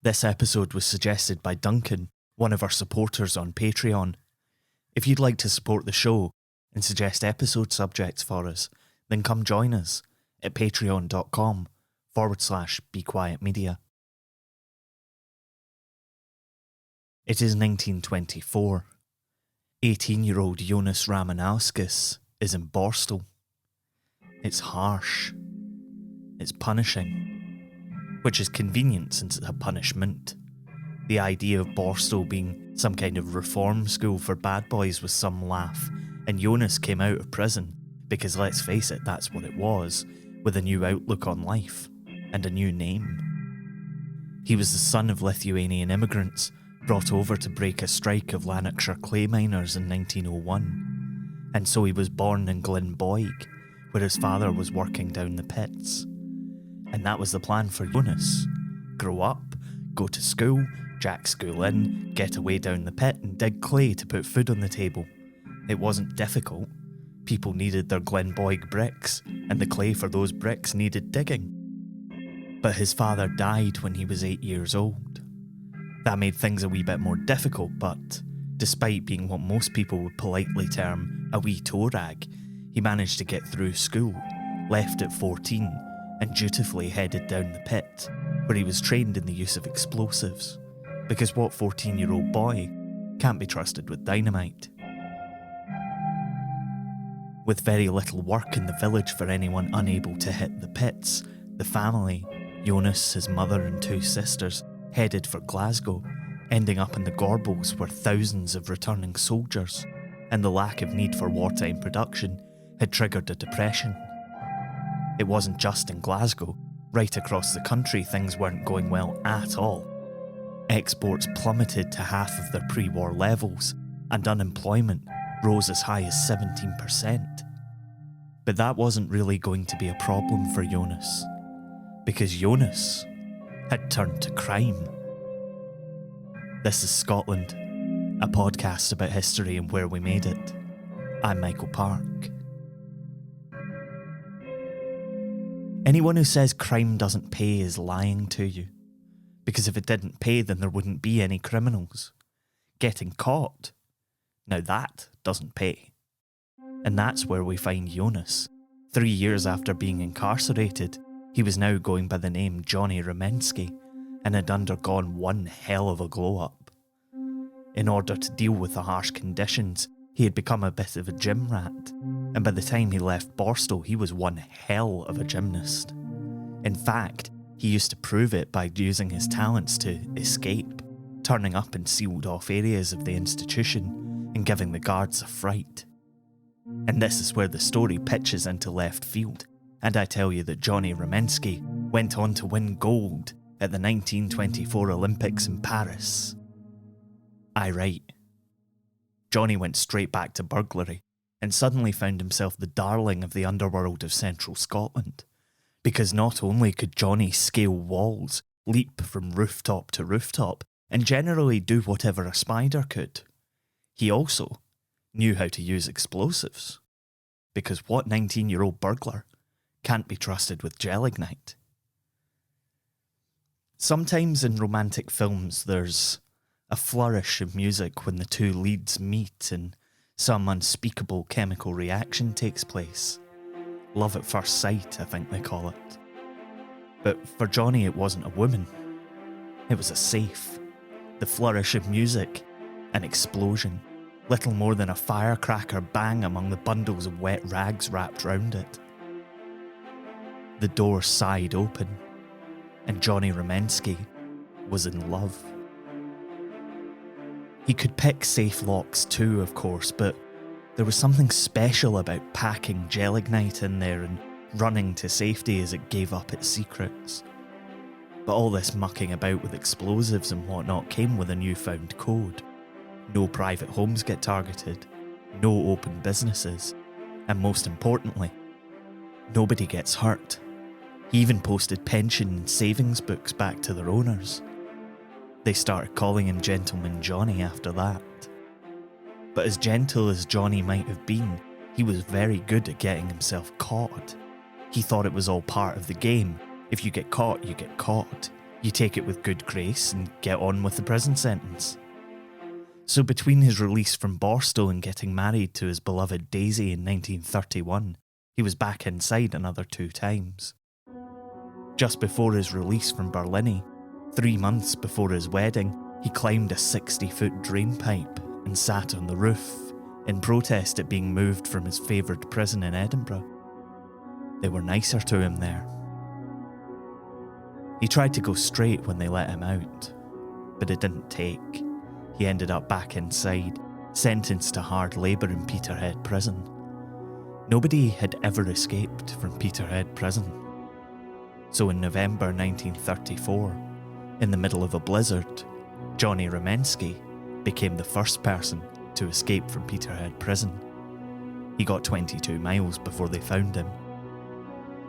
This episode was suggested by Duncan, one of our supporters on Patreon. If you'd like to support the show and suggest episode subjects for us, then come join us at patreon.com/BeQuietMedia. It is 1924. 18-year-old Jonas Ramanauskas is in Borstal. It's harsh. It's punishing. Which is convenient since it's a punishment. The idea of Borstal being some kind of reform school for bad boys was some laugh, and Jonas came out of prison because, let's face it, that's what it was, with a new outlook on life and a new name. He was the son of Lithuanian immigrants brought over to break a strike of Lanarkshire clay miners in 1901, and so he was born in Glenboig, where his father was working down the pits. And that was the plan for Jonas. Grow up, go to school, jack school in, get away down the pit and dig clay to put food on the table. It wasn't difficult. People needed their Glenboig bricks, and the clay for those bricks needed digging. But his father died when he was 8 years old. That made things a wee bit more difficult, but despite being what most people would politely term a wee toe rag, he managed to get through school, left at 14, and dutifully headed down the pit, where he was trained in the use of explosives, because what 14-year-old boy can't be trusted with dynamite? With very little work in the village for anyone unable to hit the pits, the family, Jonas, his mother and 2 sisters, headed for Glasgow, ending up in the Gorbals where thousands of returning soldiers, and the lack of need for wartime production, had triggered a depression. It wasn't just in Glasgow. Right across the country things weren't going well at all. Exports plummeted to half of their pre-war levels, and unemployment rose as high as 17%. But that wasn't really going to be a problem for Jonas, because Jonas had turned to crime. This is Scotland, a podcast about history and where we made it. I'm Michael Park. Anyone who says crime doesn't pay is lying to you, because if it didn't pay then there wouldn't be any criminals. Getting caught, now that doesn't pay. And that's where we find Jonas. 3 years after being incarcerated, he was now going by the name Johnny Rumensky and had undergone one hell of a glow-up. In order to deal with the harsh conditions, he had become a bit of a gym rat, and by the time he left Borstal, he was one hell of a gymnast. In fact, he used to prove it by using his talents to escape, turning up in sealed-off areas of the institution and giving the guards a fright. And this is where the story pitches into left field, and I tell you that Johnny Rumensky went on to win gold at the 1924 Olympics in Paris. Aye, right. Johnny went straight back to burglary and suddenly found himself the darling of the underworld of central Scotland. Because not only could Johnny scale walls, leap from rooftop to rooftop, and generally do whatever a spider could, he also knew how to use explosives. Because what 19-year-old burglar can't be trusted with gelignite? Sometimes in romantic films there's a flourish of music when the 2 leads meet and some unspeakable chemical reaction takes place. Love at first sight, I think they call it. But for Johnny it wasn't a woman. It was a safe. The flourish of music, an explosion, little more than a firecracker bang among the bundles of wet rags wrapped round it. The door sighed open, and Johnny Rumensky was in love. He could pick safe locks too, of course, but there was something special about packing gelignite in there and running to safety as it gave up its secrets. But all this mucking about with explosives and whatnot came with a newfound code. No private homes get targeted, no open businesses, and most importantly, nobody gets hurt. He even posted pension and savings books back to their owners. They started calling him Gentleman Johnny after that. But as gentle as Johnny might have been, he was very good at getting himself caught. He thought it was all part of the game. If you get caught, you get caught. You take it with good grace and get on with the prison sentence. So between his release from Borstal and getting married to his beloved Daisy in 1931, he was back inside another 2 times. Just before his release from Berlini, 3 months before his wedding, he climbed a 60-foot drain pipe and sat on the roof in protest at being moved from his favoured prison in Edinburgh. They were nicer to him there. He tried to go straight when they let him out, but it didn't take. He ended up back inside, sentenced to hard labour in Peterhead Prison. Nobody had ever escaped from Peterhead Prison. So in November 1934, in the middle of a blizzard, Johnny Rumensky became the first person to escape from Peterhead Prison. He got 22 miles before they found him.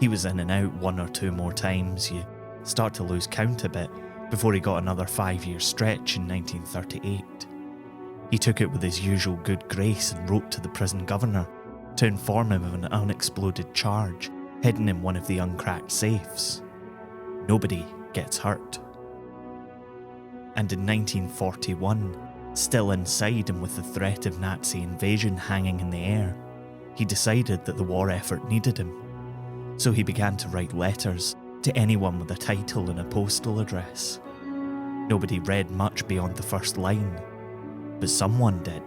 He was in and out 1 or 2 more times. You start to lose count a bit before he got another 5-year stretch in 1938. He took it with his usual good grace and wrote to the prison governor to inform him of an unexploded charge hidden in one of the uncracked safes. Nobody gets hurt. And in 1941, still inside and with the threat of Nazi invasion hanging in the air, he decided that the war effort needed him. So he began to write letters to anyone with a title and a postal address. Nobody read much beyond the first line, but someone did.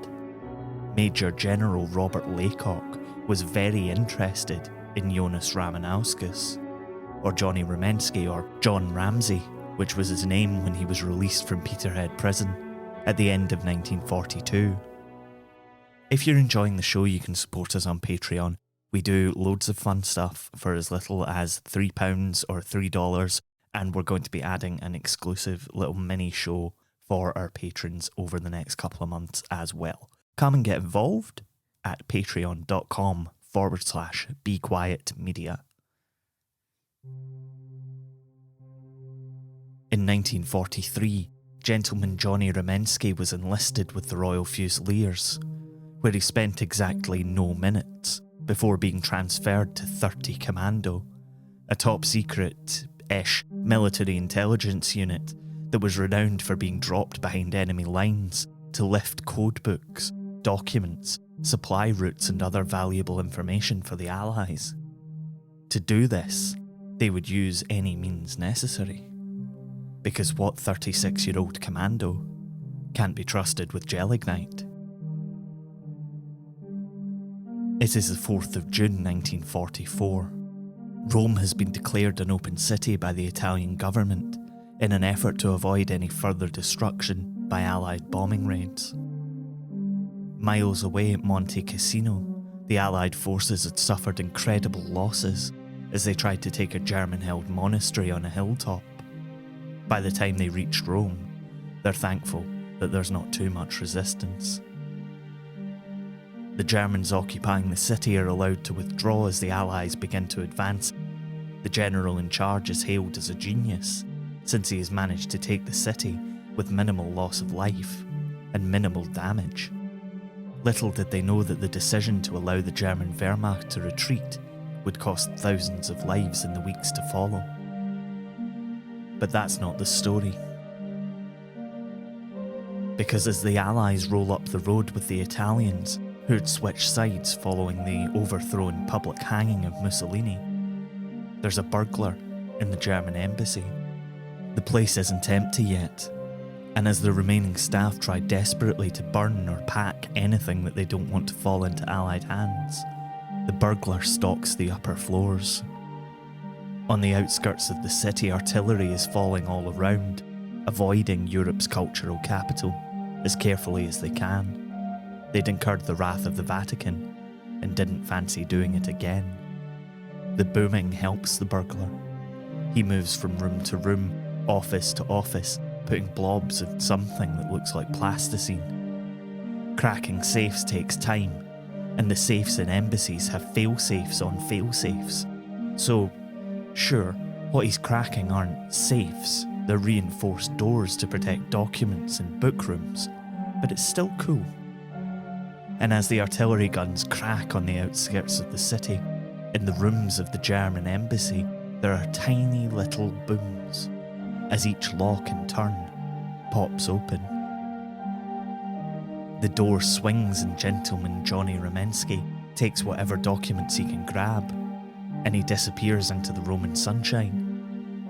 Major General Robert Laycock was very interested in Jonas Ramanauskas, or Johnny Rumensky, or John Ramsey, which was his name when he was released from Peterhead Prison at the end of 1942. If you're enjoying the show, you can support us on Patreon. We do loads of fun stuff for as little as £3 or $3, and we're going to be adding an exclusive little mini show for our patrons over the next couple of months as well. Come and get involved at patreon.com/BeQuietMedia. In 1943, Gentleman Johnny Rumensky was enlisted with the Royal Fusiliers, where he spent exactly no minutes before being transferred to 30 Commando, a top-secret-ish military intelligence unit that was renowned for being dropped behind enemy lines to lift codebooks, documents, supply routes and other valuable information for the Allies. To do this, they would use any means necessary. Because what 36-year-old commando can't be trusted with gelignite? It is the 4th of June 1944. Rome has been declared an open city by the Italian government in an effort to avoid any further destruction by Allied bombing raids. Miles away at Monte Cassino, the Allied forces had suffered incredible losses as they tried to take a German-held monastery on a hilltop. By the time they reached Rome, they're thankful that there's not too much resistance. The Germans occupying the city are allowed to withdraw as the Allies begin to advance. The general in charge is hailed as a genius, since he has managed to take the city with minimal loss of life and minimal damage. Little did they know that the decision to allow the German Wehrmacht to retreat would cost thousands of lives in the weeks to follow. But that's not the story. Because as the Allies roll up the road with the Italians, who had switched sides following the overthrown public hanging of Mussolini, there's a burglar in the German embassy. The place isn't empty yet, and as the remaining staff try desperately to burn or pack anything that they don't want to fall into Allied hands, the burglar stalks the upper floors. On the outskirts of the city, artillery is falling all around, avoiding Europe's cultural capital as carefully as they can. They'd incurred the wrath of the Vatican and didn't fancy doing it again. The booming helps the burglar. He moves from room to room, office to office, putting blobs of something that looks like plasticine. Cracking safes takes time, and the safes in embassies have fail-safes on fail-safes. So, sure, what he's cracking aren't safes, they're reinforced doors to protect documents and book rooms, but it's still cool. And as the artillery guns crack on the outskirts of the city, in the rooms of the German embassy, there are tiny little booms. as each lock in turn pops open. The door swings and gentleman Johnny Ramensky takes whatever documents he can grab, and he disappears into the Roman sunshine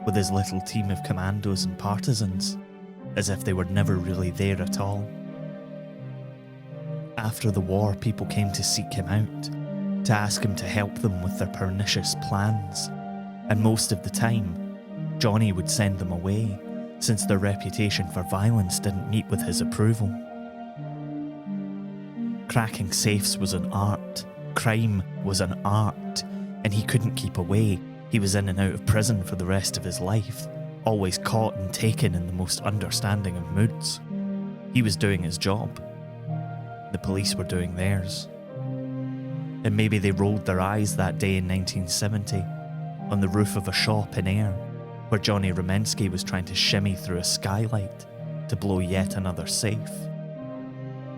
with his little team of commandos and partisans, as if they were never really there at all. After the war, people came to seek him out, to ask him to help them with their pernicious plans, and most of the time, Johnny would send them away, since their reputation for violence didn't meet with his approval. Cracking safes was an art, crime was an art, and he couldn't keep away. He was in and out of prison for the rest of his life, always caught and taken in the most understanding of moods. He was doing his job. The police were doing theirs. And maybe they rolled their eyes that day in 1970 on the roof of a shop in Ayr, where Johnny Ramensky was trying to shimmy through a skylight to blow yet another safe.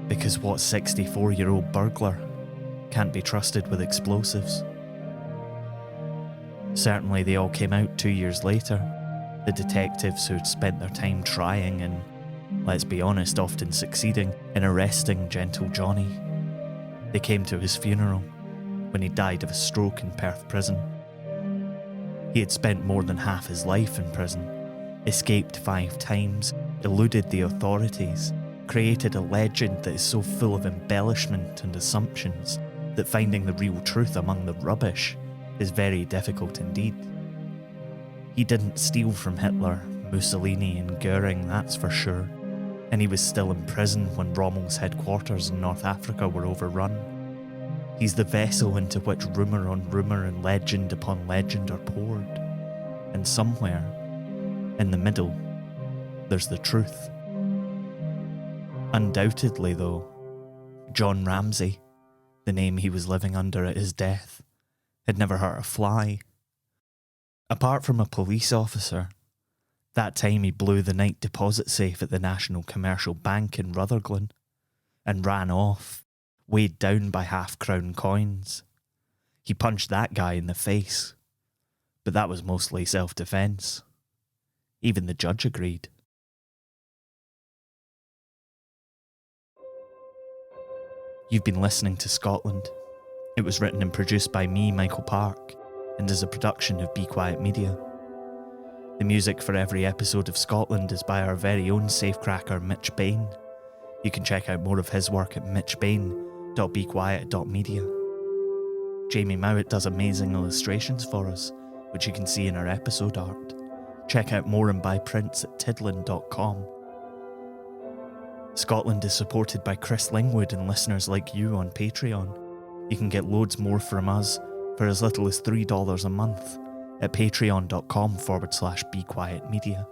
Because what 64-year-old burglar can't be trusted with explosives? Certainly they all came out 2 years later, the detectives who'd spent their time trying and, let's be honest, often succeeding in arresting gentle Johnny. They came to his funeral when he died of a stroke in Perth prison. He had spent more than half his life in prison, escaped 5 times, eluded the authorities, created a legend that is so full of embellishment and assumptions that finding the real truth among the rubbish is very difficult indeed. He didn't steal from Hitler, Mussolini and Goering, that's for sure, and he was still in prison when Rommel's headquarters in North Africa were overrun. He's the vessel into which rumour on rumour and legend upon legend are poured, and somewhere, in the middle, there's the truth. Undoubtedly, though, John Ramsay, the name he was living under at his death, had never hurt a fly. Apart from a police officer, that time he blew the night deposit safe at the National Commercial Bank in Rutherglen and ran off, weighed down by half-crown coins. He punched that guy in the face, but that was mostly self-defence. Even the judge agreed. You've been listening to Scotland. It was written and produced by me, Michael Park, and is a production of Be Quiet Media. The music for every episode of Scotland is by our very own Safecracker, Mitch Bain. You can check out more of his work at mitchbain.bequiet.media. Jamie Mowat does amazing illustrations for us, which you can see in our episode art. Check out more and buy prints at tidlin.com. Scotland is supported by Chris Lingwood and listeners like you on Patreon. You can get loads more from us for as little as $3 a month at patreon.com/bequietmedia.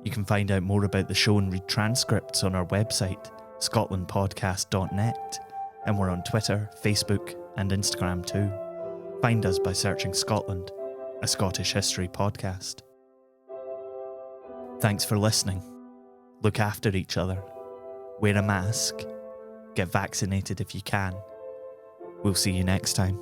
You can find out more about the show and read transcripts on our website, scotlandpodcast.net, and we're on Twitter, Facebook and Instagram too. Find us by searching Scotland, a Scottish history podcast. Thanks for listening. Look after each other. Wear a mask. Get vaccinated if you can. We'll see you next time.